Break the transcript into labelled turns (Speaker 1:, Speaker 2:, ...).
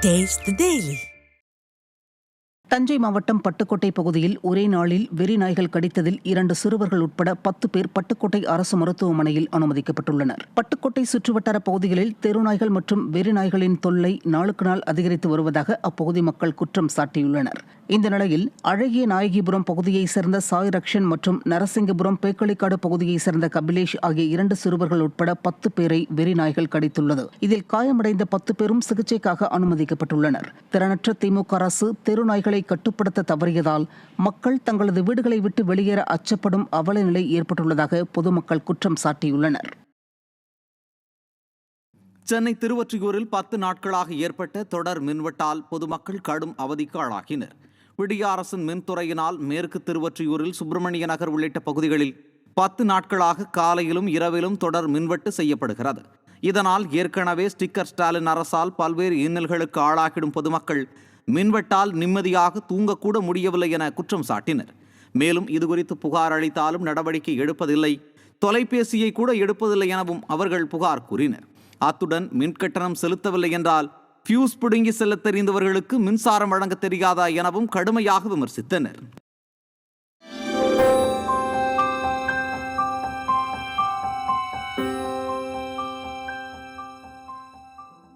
Speaker 1: Taste the Daily.
Speaker 2: Thanjai மாவட்டம் பட்டுக்கோட்டை பகுதியில் ஒரே நாளில் வெறி நாய்கள் கடித்ததில் 2 சிறுவர்கள் உட்பட 10 பேர் பட்டுக்கோட்டை அரசு மருத்துவமனையில் அனுமதிக்கப்பட்டுள்ளனர். பட்டுக்கோட்டை சுற்றுவட்டார பகுதிகளில் தெருநாய்கள் மற்றும் வெறி நாய்களின் தொல்லை நாளுக்கு நாள் அதிகரித்து வருவதாக அப்பகுதி மக்கள் குற்றம் சாட்டியுள்ளனர். இந்த நிலையில் அழகிய நாயகிபுரம் பகுதியைச் சேர்ந்த சாய் ரக்ஷன் மற்றும் நரசிங்கபுரம் பேக்களிக்காடு பகுதியைச் சேர்ந்த கபிலேஷ் ஆகிய 2 சிறுவர்கள் உட்பட 10 பேரை வெறி நாய்கள் கடித்துள்ளது. இதில் காயமடைந்த 10 பேரும் சிகிச்சைக்காக அனுமதிக்கப்பட்டுள்ளனர். திறனற்ற திமுக அரசு தெருநாய்களை கட்டுப்படுத்த தவறியதால் மக்கள் தங்களது வீடுகளை விட்டு வெளியேற அச்சப்படும் அவல நிலை ஏற்பட்டுள்ளதாக பொதுமக்கள் குற்றம் சாட்டியுள்ளனர்.
Speaker 3: சென்னை திருவொற்றியூரில் 10 நாட்களாக ஏற்பட்ட தொடர் மின்வெட்டால் பொதுமக்கள் கடும் அவதிக்கு ஆளாகினர். விடிய அரசின் மின்துறையினால் மேற்கு திருவொற்றியூரில் சுப்பிரமணிய நகர் உள்ளிட்ட பகுதிகளில் 10 நாட்களாக காலையிலும் இரவிலும் தொடர் மின்வெட்டு செய்யப்படுகிறது. இதனால் ஏற்கனவே ஸ்டிக்கர் ஸ்டாலின் அரசால் பல்வேறு இன்னல்களுக்கு ஆளாகிடும் பொதுமக்கள் மின்வெட்டால் நிம்மதியாக தூங்கக்கூட முடியவில்லை என குற்றம் சாட்டினர். மேலும் இதுகுறித்து புகார் அளித்தாலும் நடவடிக்கை எடுப்பதில்லை, தொலைபேசியை கூட எடுப்பதில்லை எனவும் அவர்கள் புகார் கூறினர். அத்துடன் மின்கட்டணம் செலுத்தவில்லை என்றால் பியூஸ் பிடுங்கி செல்ல தெரிந்தவர்களுக்கு மின்சாரம் வழங்க தெரியாதா எனவும் கடுமையாக விமர்சித்தனர்.